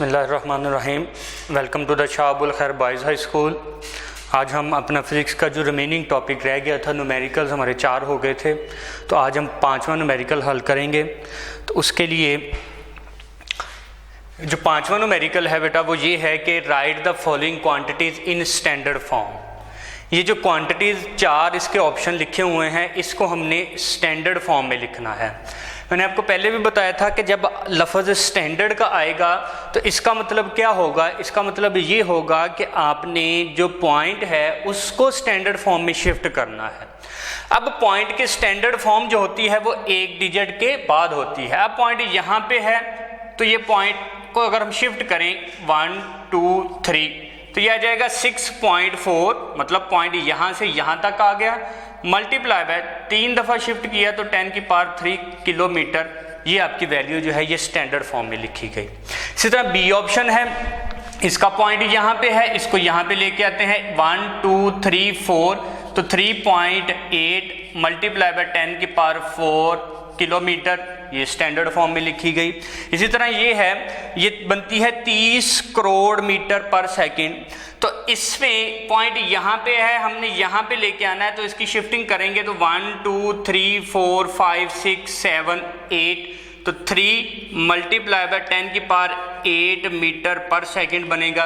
बिस्मिल्लाहिर्रहमानिर्रहीम। Welcome to the Shah Abul Khair boys high school. आज हम अपना फिज़िक्स का जो रिमेनिंग टॉपिक रह गया था, न्यूमेरिकल्स हमारे 4 हो गए थे, तो आज हम 5वां न्यूमेरिकल हल करेंगे। तो उसके लिए जो 5वां न्यूमेरिकल है बेटा वो ये है कि right the following quantities in standard form. ये जो क्वांटिटीज़ 4 इसके ऑप्शन लिखे हुए हैं, इसको हमने स्टैंडर्ड फॉर्म में लिखना है। मैंने आपको पहले भी बताया था कि जब लफ्ज़ स्टैंडर्ड का आएगा तो इसका मतलब क्या होगा, इसका मतलब ये होगा कि आपने जो पॉइंट है उसको स्टैंडर्ड फॉर्म में शिफ्ट करना है। अब पॉइंट की स्टैंडर्ड फॉर्म जो होती है वो एक डिजिट के बाद होती है। अब पॉइंट यहाँ पे है तो ये पॉइंट को अगर हम शिफ्ट करें 1 2 3 तो यह आ जाएगा 6.4, मतलब पॉइंट यहाँ से यहाँ तक आ गया, मल्टीप्लाई बाय 3 दफ़ा शिफ्ट किया तो 10 की पावर 3 किलोमीटर। ये आपकी वैल्यू जो है ये स्टैंडर्ड फॉर्म में लिखी गई। इसी तरह बी ऑप्शन है, इसका पॉइंट यहाँ पे है, इसको यहाँ पे लेके आते हैं 1 2 3 4 तो 3.8 मल्टीप्लाई बाय 10 की पावर 4 किलोमीटर, ये स्टैंडर्ड फॉर्म में लिखी गई। इसी तरह ये है, ये बनती है 30 करोड़ मीटर पर सेकंड। तो इसमें पॉइंट यहाँ पे है, हमने यहाँ पे लेके आना है, तो इसकी शिफ्टिंग करेंगे तो 1 2 3 4 5 6 7 8 तो 3 मल्टीप्लाई बाय 10 की पावर 8 मीटर पर सेकंड बनेगा।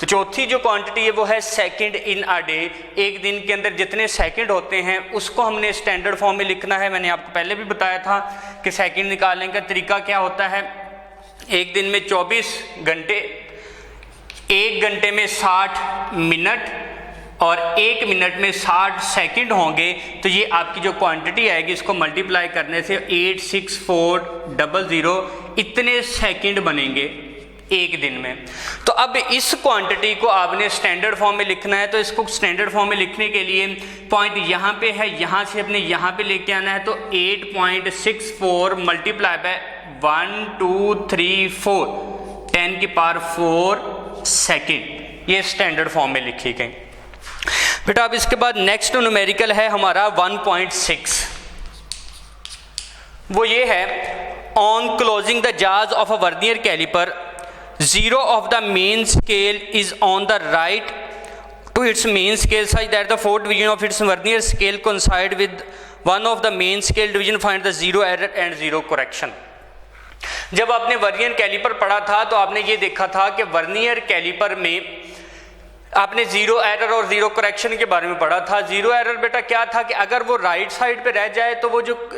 तो चौथी जो क्वांटिटी है वो है सेकंड इन अ डे। एक दिन के अंदर जितने सेकंड होते हैं उसको हमने स्टैंडर्ड फॉर्म में लिखना है। मैंने आपको पहले भी बताया था कि सेकंड निकालने का तरीका क्या होता है। एक दिन में 24 घंटे, 1 घंटे में 60 मिनट और 1 मिनट में 60 सेकंड होंगे। तो ये आपकी जो क्वांटिटी आएगी इसको मल्टीप्लाई करने से 86400 इतने सेकंड बनेंगे एक दिन में। तो अब इस क्वांटिटी को आपने स्टैंडर्ड फॉर्म में लिखना है। तो इसको स्टैंडर्ड फॉर्म में लिखने के लिए पॉइंट यहाँ पे है, यहाँ से अपने यहाँ पे लेके आना है, तो 8.64 मल्टीप्लाई बाय 1 2 3 4 10 की पावर 4 सेकेंड, ये स्टैंडर्ड फॉर्म में लिखी गई। बेटा अब इसके बाद नेक्स्ट न्यूमेरिकल है हमारा 1.6। वो ये है, on closing the jaws of a vernier caliper, zero of the main scale is on the right to its main scale such that the fourth division of its vernier scale coincide with one of the main scale division. Find the zero error and zero correction. जब आपने vernier caliper पढ़ा था तो आपने ये देखा था कि वर्नियर कैलिपर में आपने जीरो एरर और जीरो करेक्शन के बारे में पढ़ा था। जीरो एरर बेटा क्या था कि अगर वो राइट साइड पे रह जाए तो वो जो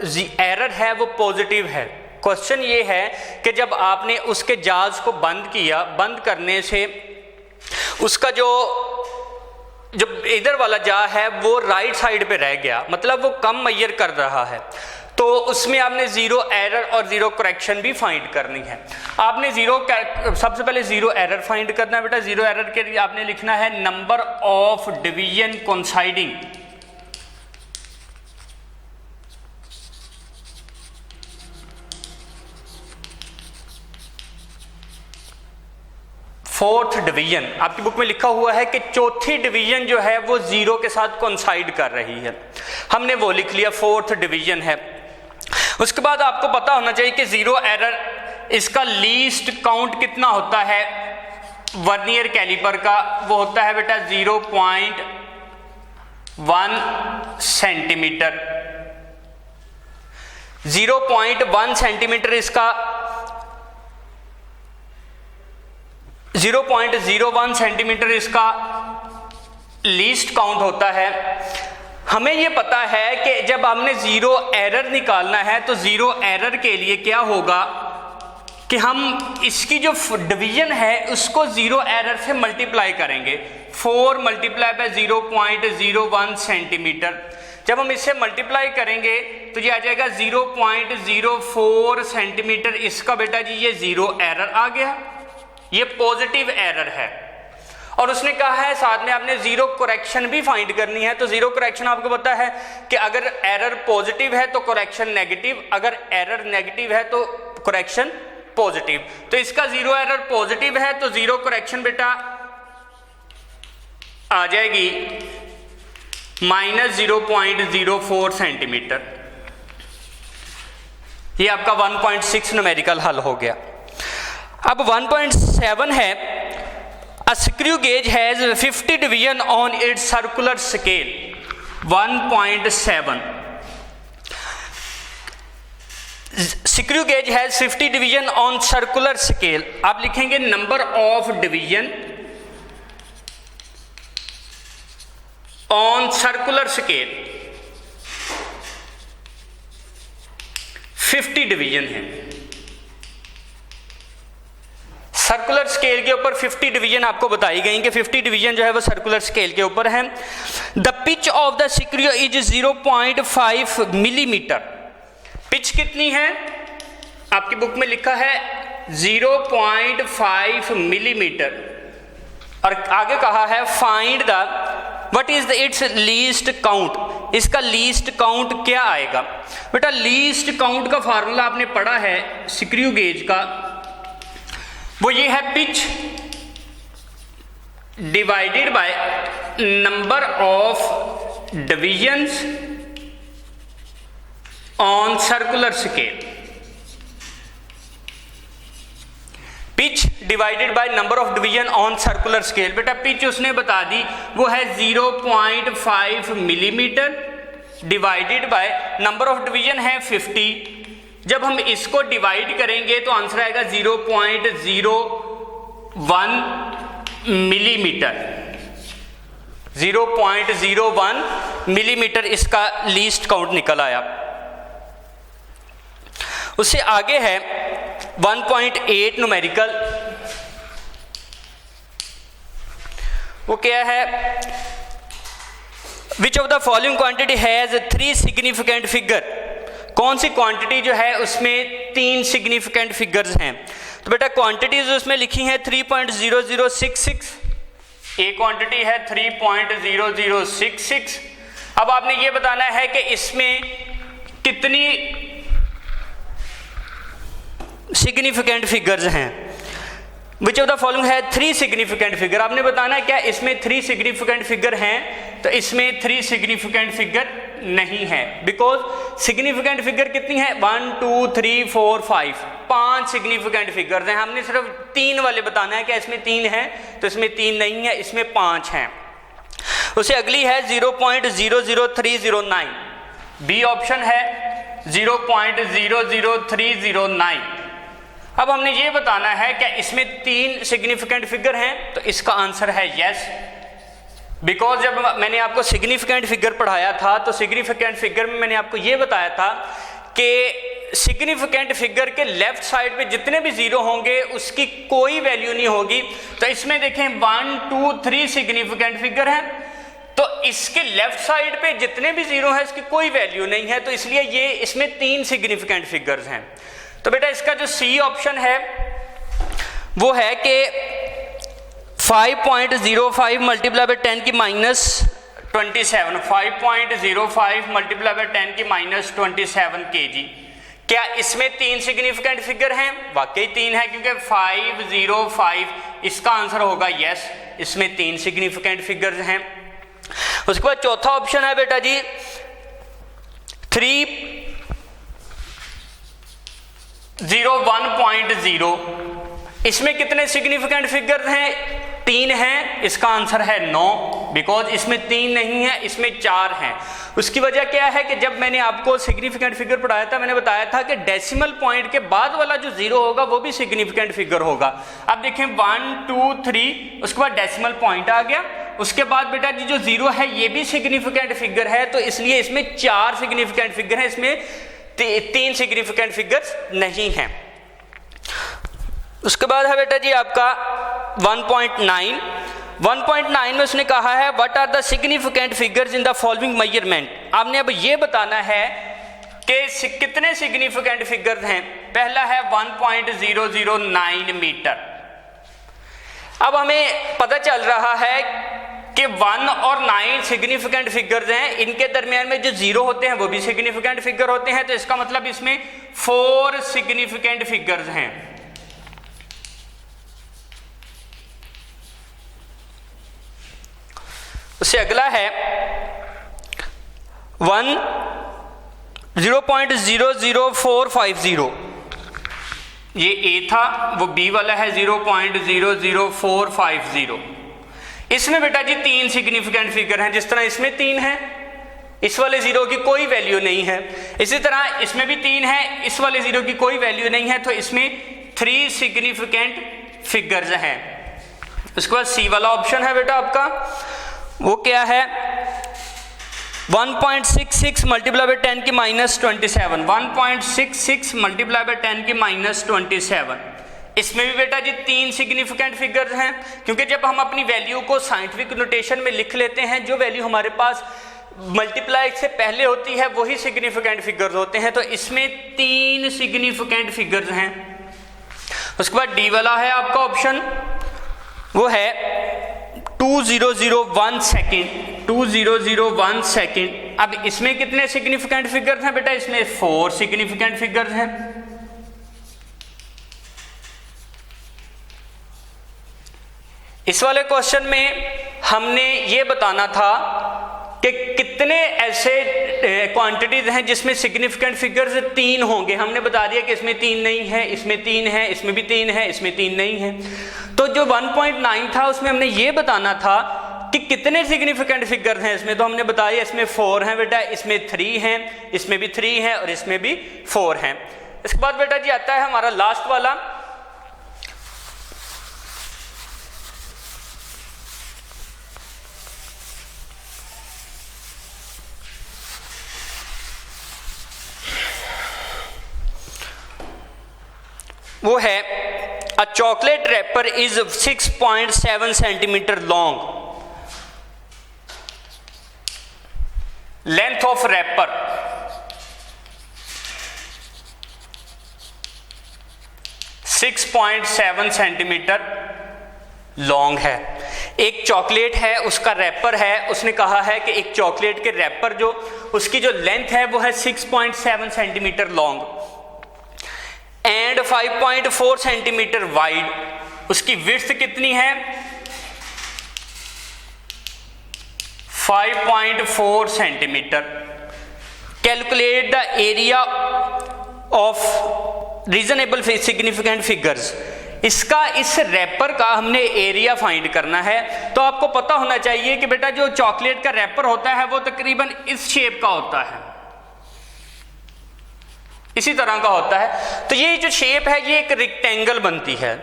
एरर है वो पॉजिटिव है। क्वेश्चन ये है कि जब आपने उसके जाज को बंद किया, बंद करने से उसका जो इधर वाला जा है वो राइट साइड पे रह गया, मतलब वो कम मैयर कर रहा है, तो उसमें आपने जीरो एरर और जीरो करेक्शन भी फाइंड करनी है। आपने सबसे पहले जीरो एरर फाइंड करना है बेटा। जीरो एरर के लिए आपने लिखना है number of division coinciding, fourth division. आपकी बुक में लिखा हुआ है कि चौथी डिवीजन जो है वो जीरो के साथ कोइंसाइड कर रही है, हमने वो लिख लिया, फोर्थ डिवीजन है। उसके बाद आपको पता होना चाहिए कि जीरो एरर इसका लीस्ट काउंट कितना होता है वर्नियर कैलिपर का, वो होता है बेटा 0.1 सेंटीमीटर। 0.1 सेंटीमीटर इसका 0.01 सेंटीमीटर इसका लीस्ट काउंट होता है। हमें ये पता है कि जब हमने जीरो एरर निकालना है तो जीरो एरर के लिए क्या होगा कि हम इसकी जो डिवीजन है उसको जीरो एरर से मल्टीप्लाई करेंगे। 4 मल्टीप्लाई बाय 0.01 सेंटीमीटर। जब हम इससे मल्टीप्लाई करेंगे तो ये आ जाएगा 0.04 सेंटीमीटर। इसका बेटा जी ये जीरो एरर आ गया, ये पॉजिटिव एरर है। और उसने कहा है साथ में आपने जीरो करेक्शन भी फाइंड करनी है। तो जीरो करेक्शन आपको पता है कि अगर एरर पॉजिटिव है तो करेक्शन नेगेटिव, अगर एरर नेगेटिव है तो करेक्शन पॉजिटिव। तो इसका जीरो एरर पॉजिटिव है तो जीरो करेक्शन बेटा आ जाएगी -0.04 सेंटीमीटर। ये आपका 1.6 न्यूमेरिकल हल हो गया। अब 1.7 है, a screw gauge has 50 division on it's circular scale. 1.7 screw gauge has 50 division on circular scale. आप लिखेंगे number of division on circular scale 50 division है। सर्कुलर स्केल के ऊपर 50 डिवीजन आपको बताई गई कि 50 डिवीजन जो है वो सर्कुलर स्केल के ऊपर है। The pitch of the screw is 0.5 millimetre. Pitch कितनी है? आपकी बुक में लिखा है 0.5 मिलीमीटर और आगे कहा है find the what is it's least count. इसका लीस्ट काउंट क्या आएगा? बेटा लीस्ट काउंट का फार्मूला आपने पढ़ा है स्क्रू गेज का, वो ये है pitch divided by number of divisions on circular scale. Pitch divided by number of division on circular scale. बेटा पिच उसने बता दी वो है 0.5 millimetre divided by number of division है 50। जब हम इसको डिवाइड करेंगे तो आंसर आएगा 0.01 मिलीमीटर। 0.01 मिलीमीटर इसका लीस्ट काउंट निकल आया। उससे आगे है 1.8 न्यूमेरिकल। वो क्या है? Which of the following quantity has 3 significant figure. कौन सी क्वांटिटी जो है उसमें 3 सिग्निफिकेंट फिगर्स हैं? तो बेटा क्वांटिटीज उसमें लिखी हैं 3.0066। एक क्वांटिटी है 3.0066। अब आपने ये बताना है कि इसमें कितनी सिग्निफिकेंट फिगर्स हैं। विच ऑफ द फॉलोइंग है 3 सिग्निफिकेंट फिगर। आपने बताना है क्या इसमें 3 सिग्निफिकेंट फिगर हैं, तो इसमें 3 सिग्निफिकेंट फिगर नहीं है, बिकॉज सिग्निफिकेंट फिगर कितनी है? 1 2 3 4 5 5 सिग्निफिकेंट फिगर्स हैं। हमने सिर्फ 3 वाले बताना है क्या इसमें 3 है, तो इसमें 3 नहीं है, इसमें 5 हैं। उसे अगली है 0.00309। बी ऑप्शन है 0.00309। अब हमने ये बताना है क्या इसमें 3 सिग्निफिकेंट फिगर हैं, तो इसका आंसर है यस। बिकॉज जब मैंने आपको सिग्निफिकेंट फिगर पढ़ाया था तो सिग्निफिकेंट फिगर में मैंने आपको ये बताया था कि सिग्निफिकेंट फिगर के लेफ्ट साइड पे जितने भी जीरो होंगे उसकी कोई वैल्यू नहीं होगी। तो इसमें देखें 1 2 3 सिग्निफिकेंट फिगर हैं, तो इसके लेफ्ट साइड पे जितने भी जीरो हैं इसकी कोई वैल्यू नहीं है, तो इसलिए ये इसमें 3 सिग्निफिकेंट फिगर्स हैं। तो बेटा इसका जो सी ऑप्शन है वो है कि 5.05 मल्टीप्लाई बाय 10 की -27। 5.05 मल्टीप्लाई बाय 10 की -27 kg। क्या इसमें 3 सिग्निफिकेंट फिगर हैं? वाकई 3 है, क्योंकि 505 इसका आंसर होगा यस। इसमें 3 सिग्निफिकेंट फिगर्स हैं। उसके बाद चौथा ऑप्शन है बेटा जी 301.0। इसमें कितने सिग्निफिकेंट फिगर्स हैं? 3 हैं, इसका आंसर है 9, बिकॉज इसमें 3 नहीं है, इसमें 4 हैं। उसकी वजह क्या है कि जब मैंने आपको सिग्निफिकेंट फिगर पढ़ाया था मैंने बताया था कि डेसिमल पॉइंट के बाद वाला जो जीरो होगा वो भी सिग्निफिकेंट फिगर होगा। अब देखें 1 2 3 उसके बाद डेसिमल पॉइंट आ गया, उसके बाद बेटा जी जो जीरो है ये भी सिग्निफिकेंट फिगर है, तो इसलिए इसमें 4 सिग्निफिकेंट फिगर है, इसमें 3 सिग्निफिकेंट फिगर्स नहीं हैं। उसके बाद है बेटा जी आपका 1.9 में उसने कहा है what are the significant figures in the following measurement. आपने अब ये बताना है कि कितने सिग्निफिकेंट फिगर्स हैं। पहला है 1.009 मीटर। अब हमें पता चल रहा है कि 1 और 9 सिग्निफिकेंट फिगर्स हैं, इनके दरमियान में जो जीरो होते हैं वो भी सिग्निफिकेंट फिगर होते हैं, तो इसका मतलब इसमें 4 सिग्निफिकेंट फिगर्स हैं। उससे अगला है 0.00450। ये ए था, वो बी वाला है 0.00450। इसमें बेटा जी 3 सिग्निफिकेंट फिगर हैं, जिस तरह इसमें 3 है, इस वाले जीरो की कोई वैल्यू नहीं है, इसी तरह इसमें भी 3 है, इस वाले जीरो की कोई वैल्यू नहीं है, तो इसमें 3 सिग्निफिकेंट फिगर्स हैं। उसके बाद सी वाला ऑप्शन है बेटा आपका, वो क्या है 1.66 मल्टीप्लाई बाय 10 की -27, 1.66 मल्टीप्लाई बाय 10 की -27। इसमें भी बेटा जी 3 सिग्निफिकेंट फिगर्स हैं, क्योंकि जब हम अपनी वैल्यू को साइंटिफिक नोटेशन में लिख लेते हैं, जो वैल्यू हमारे पास मल्टीप्लाई से पहले होती है वही सिग्निफिकेंट फिगर्स होते हैं, तो इसमें 3 सिग्निफिकेंट फिगर्स हैं। उसके बाद डी वाला है आपका ऑप्शन, वो है 2001 सेकेंड, 2001 सेकेंड। अब इसमें कितने सिग्निफिकेंट फिगर्स हैं बेटा, इसमें 4 सिग्निफिकेंट फिगर्स हैं। इस वाले क्वेश्चन में हमने ये बताना था कि कितने ऐसे क्वांटिटीज हैं जिसमें सिग्निफिकेंट फिगर्स 3 होंगे। हमने बता दिया कि इसमें 3 नहीं है, इसमें 3 है, इसमें भी 3 है, इसमें 3 नहीं है। तो जो 1.9 था उसमें हमने ये बताना था कि कितने सिग्निफिकेंट फिगर्स हैं इसमें, तो हमने बताया इसमें 4 हैं बेटा, इसमें 3 हैं, इसमें भी 3 है और इसमें भी 4 हैं। इसके बाद बेटा जी आता है हमारा लास्ट वाला, वो है a chocolate wrapper is 6.7 centimetre long, length of wrapper 6.7 centimetre long है। एक चॉकलेट है, उसका रैपर है, उसने कहा है कि एक चॉकलेट के रैपर जो उसकी जो लेंथ है वो है 6.7 centimetre long and 5.4 centimetre wide. उसकी विड्थ कितनी है 5.4 centimetre. Calculate the area of reasonable significant figures. इसका इस रैपर का हमने एरिया फाइंड करना है। तो आपको पता होना चाहिए कि बेटा जो चॉकलेट का रैपर होता है वो तकरीबन इस शेप का होता है, इसी तरह का होता है। तो ये जो शेप है ये एक रेक्टेंगल बनती है।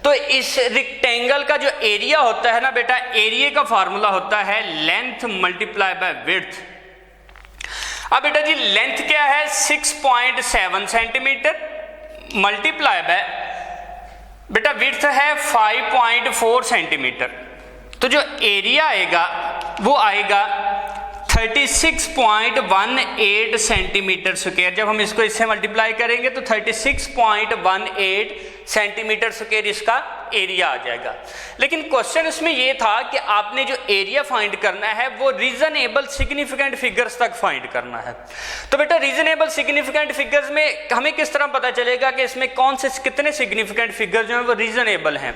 तो इस रेक्टेंगल का जो एरिया होता है ना बेटा, एरिया का फार्मूला होता है लेंथ मल्टीप्लाई बाय विड्थ। अब बेटा जी लेंथ क्या है 6.7 सेंटीमीटर मल्टीप्लाई बाय बेटा विड्थ है 5.4 सेंटीमीटर। तो जो एरिया आएगा वो आएगा 36.18 सेंटीमीटर स्क्वायर। जब हम इसको इससे मल्टीप्लाई करेंगे तो 36.18 सेंटीमीटर स्क्वायर इसका एरिया आ जाएगा। लेकिन क्वेश्चन इसमें यह था कि आपने जो एरिया फाइंड करना है वो रीजनेबल सिग्निफिकेंट फिगर्स तक फाइंड करना है। तो बेटा रीजनेबल सिग्निफिकेंट फिगर्स में हमें किस तरह पता चलेगा कि इसमें कौन से कितने सिग्निफिकेंट फिगर्स जो हैं वो रीजनेबल हैं।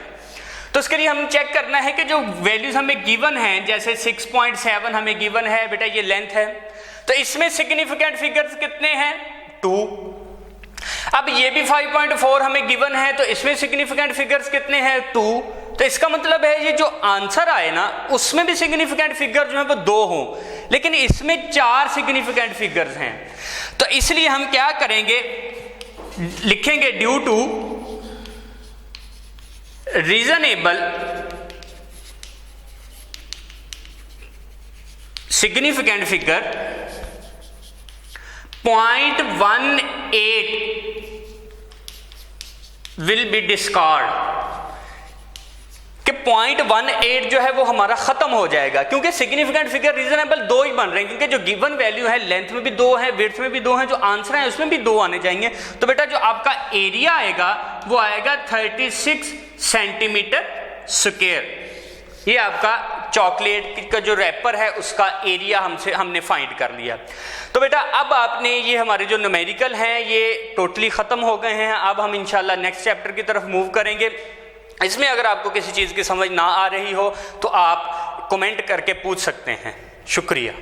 तो इसके लिए हम चेक करना है कि जो वैल्यूज हमें गिवन हैं, जैसे 6.7 हमें गिवन है बेटा, ये लेंथ है, तो इसमें सिग्निफिकेंट फिगर्स कितने हैं 2। अब ये भी 5.4 हमें गिवन है, तो इसमें सिग्निफिकेंट फिगर्स कितने हैं 2। तो इसका मतलब है ये जो आंसर आए ना उसमें भी सिग्निफिकेंट फिगर जो है वो 2 हों, लेकिन इसमें 4 सिग्निफिकेंट फिगर्स हैं। तो इसलिए हम क्या करेंगे, लिखेंगे due to reasonable significant figure 0.18 will be discard, कि 0.18 जो है वो हमारा खत्म हो जाएगा, क्योंकि सिग्निफिकेंट फिगर रीजनेबल 2 ही बन रहे हैं, क्योंकि जो गिवन वैल्यू है लेंथ में भी 2 है, विड्थ में भी 2 है, जो आंसर है उसमें भी 2 आने चाहिए। तो बेटा जो आपका एरिया आएगा वो आएगा 36 सेंटीमीटर स्क्वायर। ये आपका चॉकलेट का जो रैपर है उसका एरिया हमने फाइंड कर लिया। तो बेटा अब आपने ये हमारे जो न्यूमेरिकल हैं ये टोटली ख़त्म हो गए हैं। अब हम इंशाल्लाह नेक्स्ट चैप्टर की तरफ मूव करेंगे। इसमें अगर आपको किसी चीज़ की समझ ना आ रही हो तो आप कमेंट करके पूछ सकते हैं। शुक्रिया।